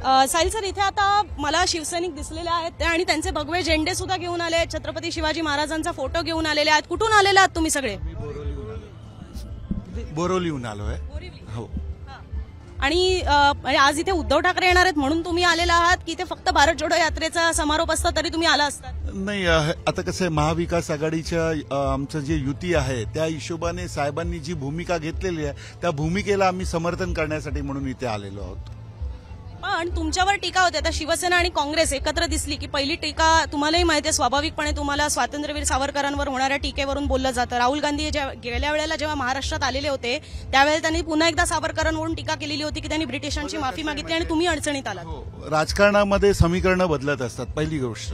Sahil sir, इथे आता मला शिवसैनिक दिसलेले आहेत आणि त्यांचे भगवे झेंडे सुद्धा घेऊन आले आहेत, छत्रपती शिवाजी महाराजांचा फोटो घेऊन आलेले आहेत. कुठून आलेले आहात तुम्ही सगळे? बोरिवलीहून आलोय. हो. आणि आज इथे उद्धव ठाकरे येणार आहेत म्हणून तुम्ही आलेला आहात की ते फक्त भारत जोडो यात्रेचा समारोप असता तरी तुम्ही आला असतात? नाही, आता कसं आहे, महाविकास आघाडीच्या आमचं जे युती आहे त्या हिशोबाने साहेबांनी जी भूमिका घेतलेली आहे त्या भूमिकेला आम्ही समर्थन करण्यासाठी म्हणून इथे आलेलो आहोत. पण तुमच्यावर टीका होते. आता शिवसेना आणि काँग्रेस एकत्र दिसली की पहिली टीका तुम्हालाही माहिती आहे, स्वाभाविकपणे तुम्हाला स्वातंत्र्यवीर सावरकरांवर होणाऱ्या टीकेवरून बोललं जातं. राहुल गांधी गेल्या वेळेला जेव्हा महाराष्ट्रात आलेले होते त्यावेळेला त्यांनी पुन्हा एकदा सावरकरांवरून टीका केलेली होती की त्यांनी ब्रिटिशांची माफी मागितली आणि तुम्ही अडचणीत आलात. राजकारणामध्ये समीकरणं बदलत असतात. पहिली गोष्ट,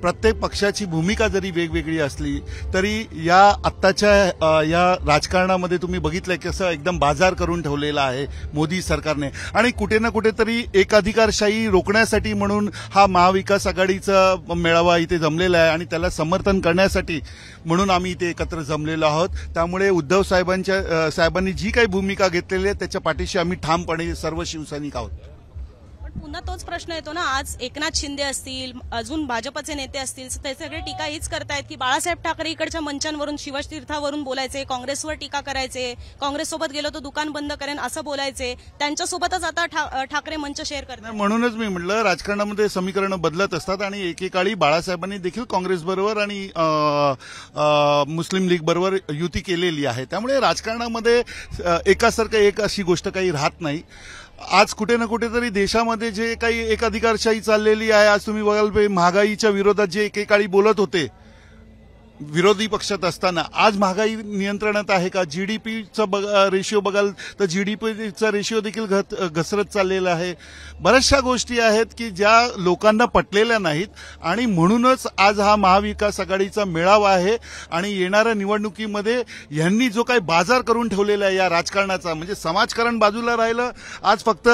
प्रत्येक पक्षाची भूमिका जरी वेगवेगळी असली तरी या आत्ताच्या या राजकारणामध्ये तुम्ही बघितलंय कसं एकदम बाजार करून ठेवलेला आहे मोदी सरकारने. आणि कुठे ना कुठेतरी एकाधिकारशाही रोखण्यासाठी म्हणून हा महाविकास आघाडीचा मेळावा इथे जमलेला आहे आणि त्याला समर्थन करण्यासाठी म्हणून आम्ही इथे एकत्र जमलेलो आहोत. त्यामुळे उद्धव साहेबांनी जी काही भूमिका घेतलेली आहे त्याच्या पाठीशी आम्ही ठामपणे सर्व शिवसैनिक आहोत. पुन्हा तोच प्रश्न येतो ना, आज एकनाथ शिंदे असतील, अजून भाजपचे नेते असतील, ते सगळे टीका हीच करतायत की बाळासाहेब ठाकरे इकडच्या मंचांवरून शिवतीर्थावरून बोलायचे, काँग्रेसवर टीका करायचे, काँग्रेससोबत गेलो तर दुकान बंद करेन असं बोलायचे, त्यांच्यासोबतच आता ठाकरे मंच शेअर करतात. म्हणूनच मी म्हटलं राजकारणामध्ये समीकरणं बदलत असतात आणि एकेकाळी बाळासाहेबांनी देखील काँग्रेसबरोबर आणि मुस्लिम लीग बरोबर युती केलेली आहे. त्यामुळे राजकारणामध्ये एकासारखं एक अशी गोष्ट काही राहत नाही. आज कुठे ना कुठेतरी देशामध्ये जे काही एकाधिकारशाही चाललेली आहे, आज तुम्ही बघाल महागाईच्या विरोधात जे एकेकाळी बोलत होते विरोधी पक्षात असताना, आज महागाई नियंत्रणात आहे का? जीडीपीचा रेशिओ बघाल तर जीडीपीचा रेशिओ देखील घसरत चाललेला आहे. बऱ्याचशा गोष्टी आहेत की ज्या लोकांना पटलेल्या नाहीत आणि म्हणूनच आज हा महाविकास आघाडीचा मेळावा आहे. आणि येणाऱ्या निवडणुकीमध्ये यांनी जो काही बाजार करून ठेवलेला आहे या राजकारणाचा, म्हणजे समाजकारण बाजूला राहिलं, आज फक्त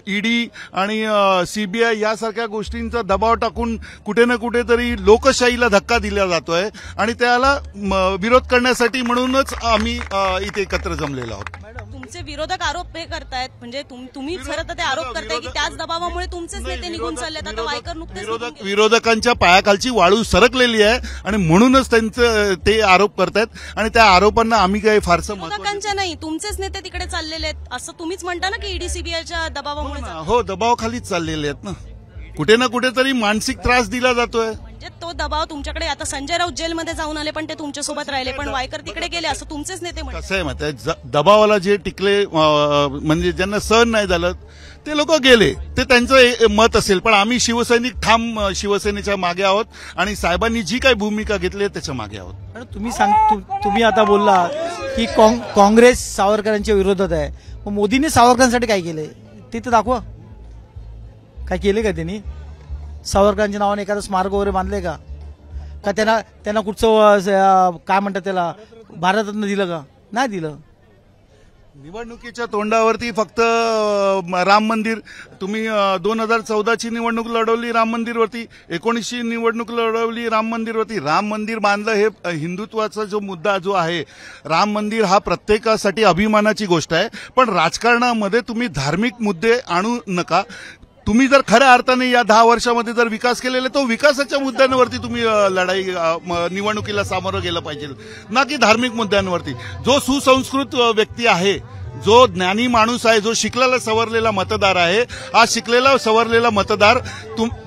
ईडी आणि सीबीआय यासारख्या गोष्टींचा दबाव टाकून कुठे ना कुठेतरी लोकशाहीला धक्का दिला जातोय आणि त्याला विरोध करण्यासाठी म्हणूनच आम्ही इथे एकत्र जमलेलो आहोत. तुमचे विरोधक आरोप हे करतायत, म्हणजे तुम्ही खरं तर ते आरोप करताय की त्याच दबावामुळे तुमचेच नेते निघून चाललेत. आता वायकर नुकतेच विरोधकांच्या पायाखालची वाळू सरकलेली आहे आणि म्हणूनच त्यांचं ते आरोप करतायत आणि त्या आरोपांना आम्ही काही फारसं विरोधकांच्या नाही, तुमचेच नेते तिकडे चाललेले आहेत असं तुम्हीच म्हणता ना की ईडी सीबीआयच्या दबावामुळे. हो, दबावाखालीच चाललेले आहेत ना. कुठे ना कुठेतरी मानसिक त्रास दिला जातोय. म्हणजे तो दबाव तुमच्याकडे. आता संजय राऊत जेलमध्ये जाऊन आले पण ते तुमच्यासोबत राहिले, पण वायकर तिकडे गेले असं तुमचेच नेते म्हणतात. कसं आहे माहिती, दबावाला जे टिकले म्हणजे ज्यांना सहन नाही झालं ते लोक गेले, ते त्यांचं मत असेल. पण आम्ही शिवसैनिक ठाम शिवसेनेच्या मागे आहोत आणि साहेबांनी जी काही भूमिका घेतली त्याच्या मागे आहोत. तुम्ही आता बोलला की काँग्रेस सावरकरांच्या विरोधात आहे, मग मोदींनी सावरकरांसाठी काय केलंय ते तर दाखवा. काय केले का त्यांनी? सावरकरांच्या नावाने एखादं स्मारक वगैरे बांधले का? त्यांना कुठचं काय म्हणतात त्याला भारतरत्न दिलं का? नाही दिलं. निवडणुकीच्या तोंडावरती फक्त राम मंदिर, तुम्ही 2014ची निवडणूक लढवली राम मंदिरवरती, 19ची निवडणूक लढवली राम मंदिरवरती. राम मंदिर बांधलं हे हिंदुत्वाचा जो मुद्दा जो आहे, राम मंदिर हा प्रत्येकासाठी अभिमानाची गोष्ट आहे. पण राजकारणामध्ये तुम्ही धार्मिक मुद्दे आणू नका. तुम्ही जर खऱ्या अर्थाने या 10 वर्षामध्ये जर विकास केलेला तो विकासाच्या मुद्द्यांवरती तुम्ही लढाई निवडणुकीला सामोरं गेलं पाहिजे, ना की धार्मिक मुद्द्यांवरती. जो सुसंस्कृत व्यक्ती आहे, जो ज्ञानी माणूस आहे, जो शिकलेला सवरलेला मतदार आहे, हा शिकलेला सवरलेला मतदार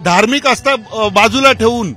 धार्मिक आस्था बाजूला ठेवून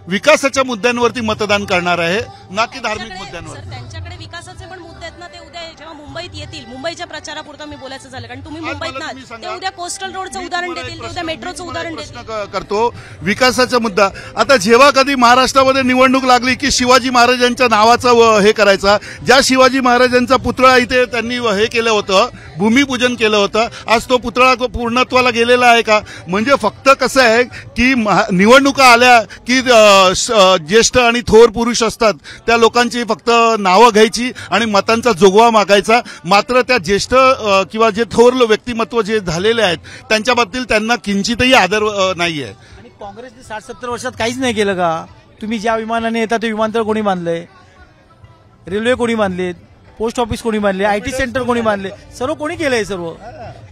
विकासाच्या मुद्द्यांवरती मतदान करणार आहे, ना की धार्मिक मुद्द्यांवर. त्यांच्याकडे विकासाचे पण मुद्दे आहेत ना, ते उद्या जेव्हा मुंबईत येतील, मुंबईच्या प्रचारापुरतं मी बोलायचं झालं कारण तुम्ही मुंबईत ना, ते उद्या कोस्टल रोडचं उदाहरण देतील, ते उद्या मेट्रोचं उदाहरण देतील. करतो विकासाचा मुद्दा. आता जेव्हा कधी महाराष्ट्रामध्ये निवडणूक लागली की शिवाजी महाराजांच्या नावाचं हे करायचा, ज्या शिवाजी महाराजांचा पुतळा इथे त्यांनी हे केलं होतं, भूमिपूजन केलं होतं, आज तो पुतळा पूर्णत्वाला गेलेला आहे का? म्हणजे फक्त कसं आहे की निवडणुका आल्या की ज्येष्ठ आणि थोर पुरुष असतात त्या लोकांची फक्त नावं घ्यायची आणि मतांचा जोगवा मागायचा. मात्र त्या ज्येष्ठ किंवा जे थोर व्यक्तिमत्व जे झालेले आहेत त्यांच्याबद्दल त्यांना किंचितही आदर नाहीये. आणि काँग्रेसने 60-70 वर्षात काहीच नाही केलं का? तुम्ही ज्या विमानाने येतात ते विमानतळ कोणी बांधलंय? रेल्वे कोणी बांधलेत? पोस्ट ऑफिस कोणी बांधले? आयटी सेंटर कोणी बांधले? सर्व कोणी केलंय? सर्व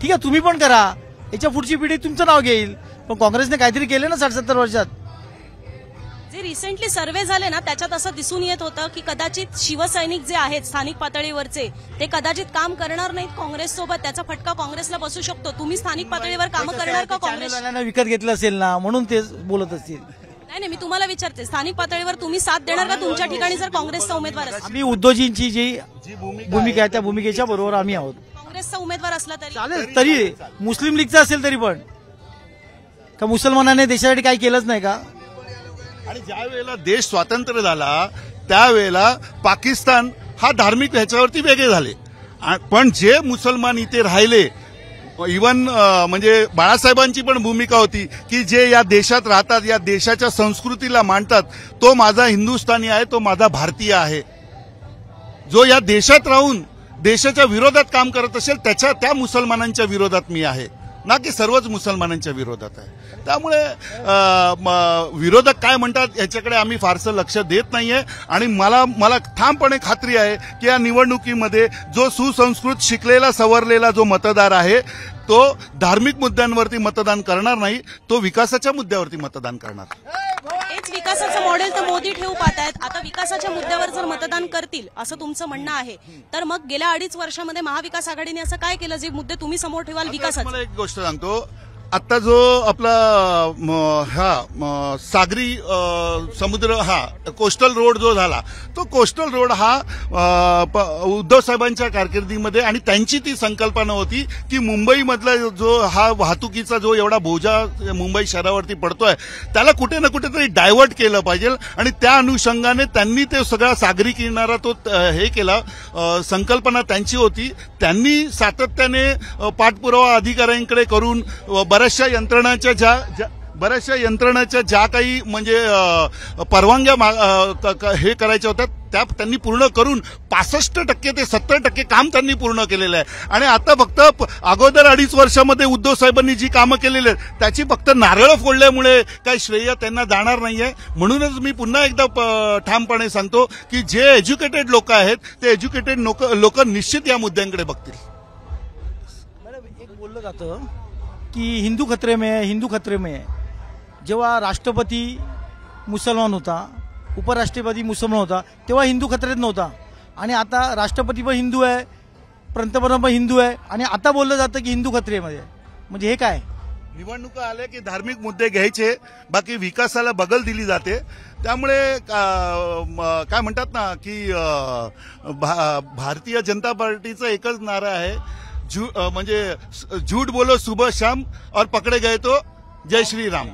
ठीक आहे, तुम्ही पण करा. याच्या पुढची पिढी तुमचं नाव घेईल. पण काँग्रेसने काहीतरी केलं ना 60-70 वर्षात. जे रिसेंटली सर्व्हे झाले ना त्याच्यात असं दिसून येत होतं की कदाचित शिवसैनिक जे आहेत स्थानिक पातळीवरचे ते कदाचित काम करणार नाहीत काँग्रेससोबत. त्याचा फटका काँग्रेसला बसू शकतो. तुम्ही स्थानिक पातळीवर कामं करणार का काँग्रेस? चॅनलवाल्यांना विकत घेतलं असेल ना म्हणून ते बोलत असतील. नाही, मी तुम्हाला विचारते, स्थानिक पातळीवर तुम्ही साथ देणार का तुमच्या ठिकाणी जर काँग्रेसचा उमेदवार असेल? आम्ही उद्धवजींची जी भूमिका आहे त्या भूमिकेच्या बरोबर आम्ही आहोत. काँग्रेसचा उमेदवार असला तरी चालेल. तरी मुस्लिम लीगचा असेल तरी पण का मुसलमानाने देशासाठी काही केलंच नाही का? आणि ज्या वेळेला देश स्वातंत्र्य झाला त्यावेळेला पाकिस्तान हा धार्मिक ह्याच्यावरती वेगळे झाले. पण जे मुसलमान इथे राहिले, इवन म्हणजे बाळासाहेबांची पण भूमिका होती की जे या देशात राहतात, या देशाच्या संस्कृतीला मानतात, तो माझा हिंदुस्थानी आहे, तो माझा भारतीय आहे. जो या देशात राहून देशाच्या विरोधात काम करत असेल त्या मुसलमानांच्या विरोधात मी आहे, ना की सर्वच मुसलमानांच्या विरोधात आहे. त्यामुळे विरोधक काय म्हणतात याच्याकडे आम्ही फारसं लक्ष देत नाहीये. आणि मला ठामपणे खात्री आहे की या निवडणुकीमध्ये जो सुसंस्कृत शिकलेला सवरलेला जो मतदार आहे तो धार्मिक मुद्द्यांवरती मतदान करणार नाही, तो विकासाच्या मुद्द्यावरती मतदान करणार. हेच विकासाचं मॉडेल तर मोदी ठेवू पाहतायत. आता विकासाच्या मुद्द्यावर जर मतदान करतील असं तुमचं म्हणणं आहे तर मग गेल्या 2.5 वर्षामध्ये महाविकास आघाडीने असं काय केलं जे मुद्दे तुम्ही समोर ठेवाल विकासाचे? मला एक गोष्ट सांगतो. आता जो आपला सागरी समुद्र कोस्टल रोड जो झाला, तो कोस्टल रोड हा उद्धव साहेबांच्या कारकिर्दीमध्ये आणि त्यांची ती संकल्पना होती की मुंबईमधला जो हा वाहतुकीचा जो एवढा बोजा मुंबई शहरावरती पडतोय त्याला कुठे ना कुठेतरी डायव्हर्ट केलं पाहिजे. आणि त्या अनुषंगाने त्यांनी ते सगळा सागरी किनारा तो हे केला. संकल्पना त्यांची होती. त्यांनी सातत्याने पाठपुरावा अधिकाऱ्यांकडे करून बऱ्याचशा यंत्रणाच्या ज्या काही म्हणजे परवानग्या हे करायच्या होत्या त्या त्यांनी पूर्ण करून 65% ते 70% काम त्यांनी पूर्ण केलेलं आहे. आणि आता फक्त अगोदर 2.5 वर्षामध्ये उद्धव साहेबांनी जी कामं केलेली आहेत त्याची फक्त नारळं फोडल्यामुळे काही श्रेय त्यांना जाणार नाहीये. म्हणूनच मी पुन्हा एकदा ठामपणे सांगतो की जे एज्युकेटेड लोक आहेत ते एज्युकेटेड लोक निश्चित या मुद्द्यांकडे बघतील. एक बोललं जातं की हिंदू खतरे में है. जेव्हा राष्ट्रपती मुसलमान होता, उपराष्ट्रपती मुसलमान होता, तेव्हा हिंदू खतरेत नव्हता. आणि आता राष्ट्रपती पण हिंदू आहे, पंतप्रधान पण हिंदू आहे आणि आता बोललं जातं की हिंदू खतरेमध्ये. म्हणजे हे काय? निवडणुका आल्या की धार्मिक मुद्दे घ्यायचे, बाकी विकासाला बगल दिली जाते. त्यामुळे काय म्हणतात ना की भारतीय जनता पार्टीचा एकच नारा आहे, म्हणजे झूठ बोलो सुबह शाम और पकडे गए तो जय श्री राम.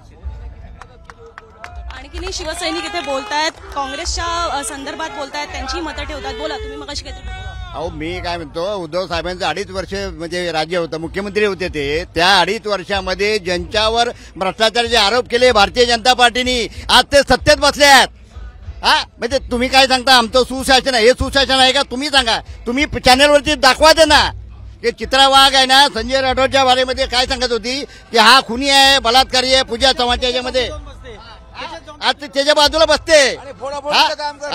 आणखीनही शिवसैनिक इथे बोलतायत, काँग्रेसच्या संदर्भात बोलतायत, त्यांची मतं ठेवतात. बोला, तुम्ही मगाशी काहीतरी. अहो, मी काय म्हणतो, उद्धव साहेबांचं 2.5 वर्ष म्हणजे राज्य होतं, मुख्यमंत्री होते ते. त्या 2.5 वर्षामध्ये ज्यांच्यावर भ्रष्टाचाराचे आरोप केले भारतीय जनता पार्टीने, आज ते सत्तेत बसल्यात. म्हणजे तुम्ही काय सांगता आमचं सुशासन आहे? हे सुशासन आहे का? तुम्ही सांगा. तुम्ही चॅनलवरती दाखवा दे ना. ते चित्रा वाघ आहे ना, संजय राठोडच्या बारेमध्ये काय सांगत होती की हा खुनी आहे, बलात्कारी आहे, पूजा चव्हाणच्या याच्यामध्ये. आज त्याच्या बाजूला बसते.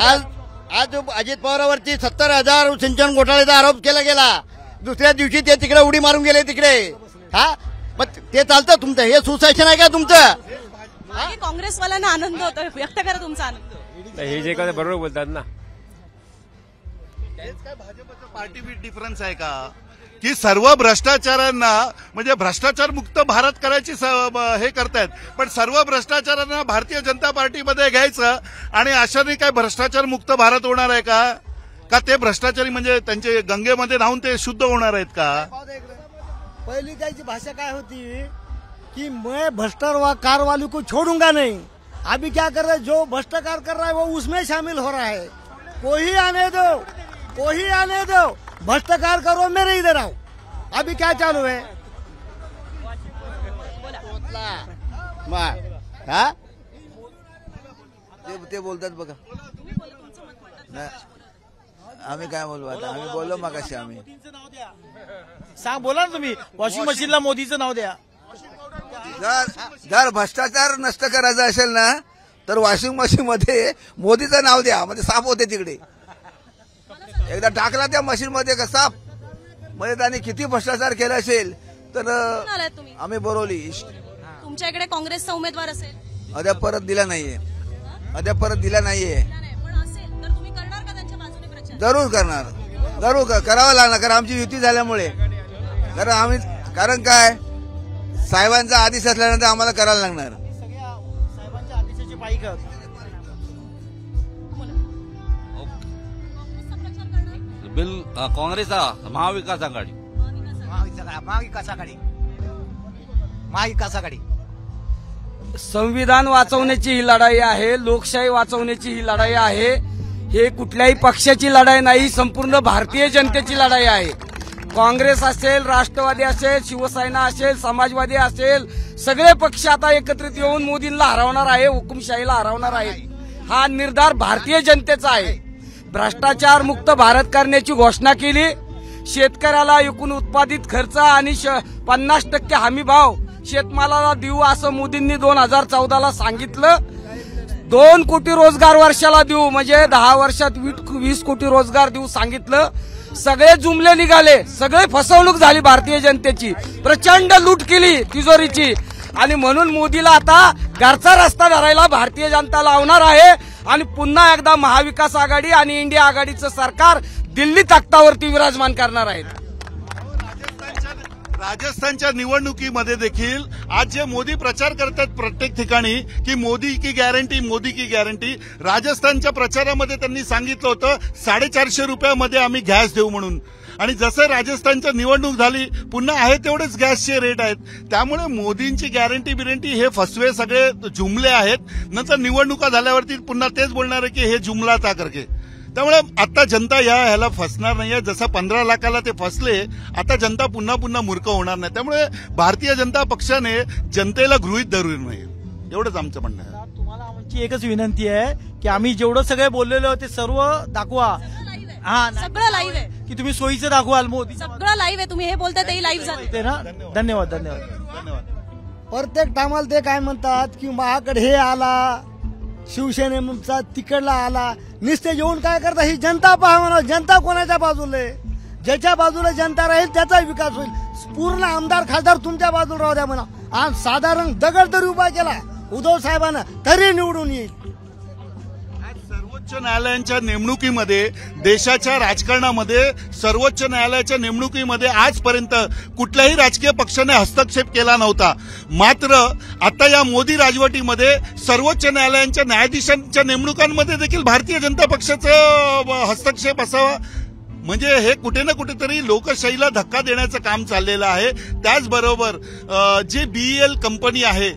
आज अजित पवारावरती 70,000 सिंचन घोटाळ्याचा आरोप केला गेला. दुसऱ्या दिवशी ते तिकडे उडी मारून गेले तिकडे. मग ते चालतं तुमचं? हे सुशासन आहे का तुमचं? काँग्रेसवाल्यांना आनंद होतो, व्यक्त करा तुमचा आनंद. हे जे काय बरोबर बोलतात ना. काय भाजपचा पार्टी बीट डिफरन्स आहे का की सर्व भ्रष्टाचारांना म्हणजे भ्रष्टाचार मुक्त भारत करायची हे करतायत, पण सर्व भ्रष्टाचारांना भारतीय जनता पार्टीमध्ये घ्यायचं आणि अशाने काय भ्रष्टाचार मुक्त भारत होणार आहे का? ते भ्रष्टाचारी म्हणजे त्यांचे गंगेमध्ये राहून ते शुद्ध होणार आहेत का? पहिली त्याची भाषा काय होती कि मैं भ्रष्टाचार वाले को छोड़ूंगा नहीं. अभी क्या कर रहे हैं, जो भ्रष्टाचार कर रहा है वो उसमें शामिल हो रहा है. कोई आने दो, भ्रष्टाचार करो, मेरे इधर आओ. अभी क्या चालू है? ते बोलतात बघा. आम्ही काय बोलू आता? आम्ही बोललो मगाशी. आम्ही सांग, बोला ना तुम्ही. वॉशिंग मशीनला मोदीचं नाव द्या. जर भ्रष्टाचार नष्ट करायचा असेल ना तर वॉशिंग मशीन मध्ये मोदीचं नाव द्या, म्हणजे साफ होते तिकडे. एकदा टाकला त्या मशीन मध्ये का साफ. म्हणजे त्याने किती भ्रष्टाचार केला असेल तर कुठून आलात तुम्ही? आम्ही बोरवली तुमच्या इकडे काँग्रेसचा उमेदवार असेल? अद्याप परत दिला नाहीये. अद्याप परत दिला नाहीये. पण असेल तर तुम्ही करणार का त्यांच्या बाजूने प्रचार? जरूर करणार. जरूर करावं लागणार. कारण आमची युती झाल्यामुळे. कारण काय साहेबांचा आदेश असल्यानंतर आम्हाला करायला लागणार. साहेबांच्या आदेशाची पायी करत. बिल काँग्रेसचा महाविकास आघाडी. महाविकास आघाडी. संविधान वाचवण्याची ही लढाई आहे. लोकशाही वाचवण्याची ही लढाई आहे. हे कुठल्याही पक्षाची लढाई नाही, संपूर्ण भारतीय जनतेची लढाई आहे. काँग्रेस असेल, राष्ट्रवादी असेल, शिवसेना असेल, समाजवादी असेल, सगळे पक्ष आता एकत्रित येऊन मोदींना हरवणार आहे, हुकुमशाहीला हरवणार आहेत. हा निर्धार भारतीय जनतेचा आहे. भ्रष्टाचार मुक्त भारत करण्याची घोषणा केली. शेतकऱ्याला एकूण उत्पादित खर्च आणि 50% हमी भाव शेतमालाला देऊ असं मोदींनी 2014ला सांगितलं. 2 कोटी रोजगार वर्षाला देऊ म्हणजे 10 वर्षात 20 कोटी रोजगार देऊ सांगितलं. सगळे जुमले निघाले, सगळे फसवणूक झाली भारतीय जनतेची. प्रचंड लूट केली तिजोरीची. आणि म्हणून मोदीला आता घरचा रस्ता धरायला भारतीय जनता लावणार आहे. आणि पुन्हा एकदा महाविकास आघाडी आणि इंडिया आघाडीचं सरकार दिल्ली तख्तावरती विराजमान करणार आहेत. राजस्थानच्या निवडणुकीमध्ये देखील आज जे मोदी प्रचार करतात प्रत्येक ठिकाणी की मोदी की गॅरंटी, मोदी की गॅरंटी, राजस्थानच्या प्रचारामध्ये त्यांनी सांगितलं होतं 450 रुपयामध्ये आम्ही गॅस देऊ म्हणून. आणि जसं राजस्थानची निवडणूक झाली पुन्हा आहे तेवढेच गॅसचे रेट आहेत. त्यामुळे मोदींची गॅरंटी बिरंटी हे फसवे सगळे जुमले आहेत. नंतर निवडणुका झाल्यावरती पुन्हा तेच बोलणार आहे की हे जुमला था करके. त्यामुळे आता जनता ह्याला फसणार नाहीये. जसं 15 लाखाला ते फसले, आता जनता पुन्हा मूर्ख होणार नाही. त्यामुळे भारतीय जनता पक्षाने जनतेला गृहीत धरू नये, एवढंच आमचं म्हणणं आहे. तुम्हाला आमची एकच विनंती आहे की आम्ही जेवढं सगळे बोललेलो ते सर्व दाखवा. हा, सगळं लाईव्ह आहे, की तुम्ही सोयीचं दाखवाल. मोदी सगळं लाईव्ह आहे. तुम्ही हे बोलताय तेही लाईव्ह झालं. ते ना. धन्यवाद. प्रत्येक टायमाला ते काय म्हणतात की महाकडे हे आला, शिवसेनेचा तिकडला आला. नुसते येऊन काय करता, ही जनता पहा म्हणा. जनता कोणाच्या बाजूला आहे? ज्याच्या बाजूला जनता राहील त्याचा विकास होईल. पूर्ण आमदार खासदार तुमच्या बाजूला राहू द्या म्हणा. आज साधारण दगड तरी उभा केला उद्धव साहेबांना तरी निवडून येईल. सर्वोच्च न्यायालयाच्या नेमणुकीमध्ये, देशाच्या राजकारणामध्ये सर्वोच्च न्यायालयाच्या नेमणुकीमध्ये आजपर्यंत कुठल्याही राजकीय पक्षाने हस्तक्षेप केला नव्हता. मात्र आता या मोदी राजवटीमध्ये सर्वोच्च न्यायालयाच्या न्यायाधीशांच्या नेमणुकांमध्ये देखील भारतीय जनता पक्षाचा हस्तक्षेप असावा. म्हणजे हे कुठे ना कुठेतरी लोकशाहीला धक्का देण्याचं काम चाललेलं आहे. त्याचबरोबर जे BEL कंपनी आहे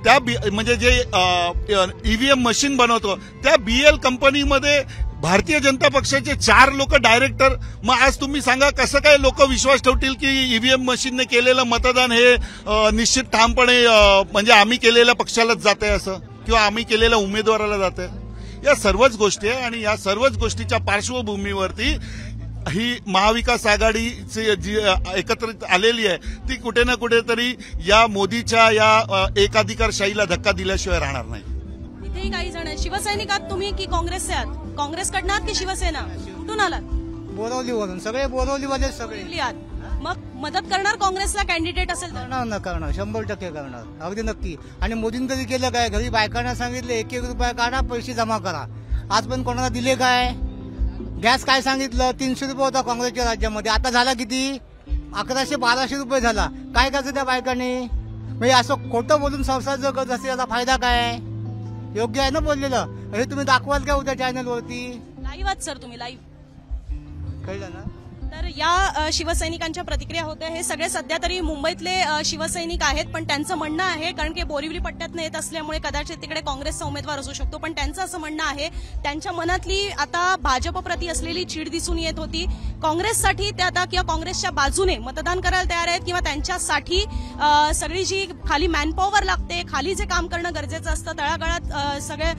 त्या म्हणजे जे ईव्हीएम मशीन बनवतो त्या BEL कंपनीमध्ये भारतीय जनता पक्षाचे 4 लोक डायरेक्टर. मग आज तुम्ही सांगा कसं काय लोक विश्वास ठेवतील की ईव्हीएम मशीनने केलेलं मतदान हे निश्चित ठामपणे म्हणजे आम्ही केलेल्या पक्षालाच जात आहे असं, किंवा आम्ही केलेल्या उमेदवाराला जात आहे. या सर्वच गोष्टी आहे. आणि या सर्वच गोष्टीच्या पार्श्वभूमीवरती ही महाविकास आघाडी जी एकत्रित आलेली आहे ती कुठे ना कुठेतरी या मोदीच्या या एकाधिकारशाहीला धक्का दिल्याशिवाय राहणार नाही. इथेही काही जण आहेत. शिवसैनिक आहात तुम्ही की काँग्रेसचे आहात? काँग्रेसकडनं आहात की शिवसेना? कुठून आलात? बोरवलीवरून. सगळे बोरवलीवाले सगळे. कुठली आहात? मग मदत करणार काँग्रेसला कॅन्डिडेट असेल तर? करणार ना, करणार 100% करणार, अगदी नक्की. आणि मोदींनी तरी केलं काय? घरी बायकांना सांगितले 1-1 रुपया काढा, पैसे जमा करा. आज पण कोणाला दिले काय? गॅस काय सांगितलं? 300 रुपये होता काँग्रेसच्या राज्यामध्ये, आता झाला किती? 1100-1200 रुपये झाला. काय करायचं त्या बायकांनी? म्हणजे असं खोटं बोलून संसार जर करत असेल याचा फायदा काय? योग्य आहे ना बोललेलं? हे तुम्ही दाखवाल का उद्या चॅनलवरती? लाईव्ह आहात सर तुम्ही, लाईव्ह. कळलं ना? तर या शिवसैनिकांच्या प्रतिक्रिया होत्या. हे सगळे सध्या तरी मुंबईतले शिवसैनिक आहेत. पण त्यांचं म्हणणं आहे, कारण की बोरिवली पट्ट्यातनं येत असल्यामुळे कदाचित तिकडे काँग्रेसचा उमेदवार असू शकतो, पण त्यांचं असं म्हणणं आहे त्यांच्या मनातली आता भाजपप्रती असलेली चीड दिसून येत होती. काँग्रेससाठी ते आता किंवा काँग्रेसच्या बाजूने मतदान करायला तयार आहेत, किंवा त्यांच्यासाठी सगळी जी खाली मॅनपॉवर लागते, खाली जे काम करणं गरजेचं असतं, तळागाळात सगळे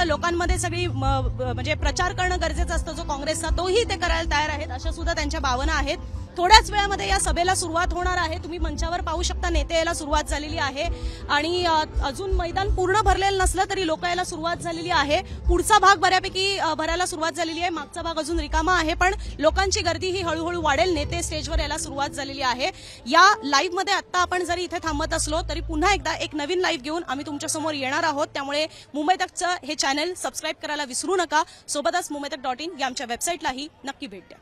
लोकांमध्ये सगळी म्हणजे प्रचार करणं गरजेचं असतं जो काँग्रेसचा, तोही ते करायला तयार आहेत अशा सुद्धा त्यांच्या भावना आहेत. थोड्याच वेळामध्ये या सभेला सुरुवात होणार आहे. तुम्ही मंचावर पाहू शकता नेते यायला सुरुवात झालेली आहे आणि अजून मैदान पूर्ण भरलेलं नसलं तरी लोक यायला सुरुवात झालेली आहे. पुढचा भाग बऱ्यापैकी भरायला सुरुवात झालेली आहे, मागचा भाग अजून रिकामा आहे, पण लोकांची गर्दी ही हळूहळू वाढेल. नेते स्टेजवर यायला सुरुवात झालेली आहे. या लाईव्ह मध्ये आता आपण जरी इथे थांबत असलो तरी पुन्हा एकदा एक नवीन लाईव्ह घेऊन आम्ही तुमच्या समोर येणार आहोत. त्यामुळे मुंबई तकचं हे चॅनल सबस्क्राईब करायला विसरू नका. सोबतच मुंबईतक.in या आमच्या वेबसाईटलाही नक्की भेट द्या.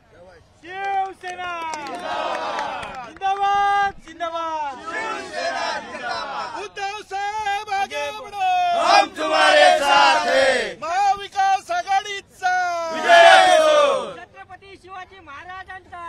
शिवसेना जिंदाबाद जिंदाबाद. उद्धव साहेब आगे बढ़ो, हम तुम्हारे साथ हैं. महाविकास आघाडीचा विजय असो. छत्रपती शिवाजी महाराजांचा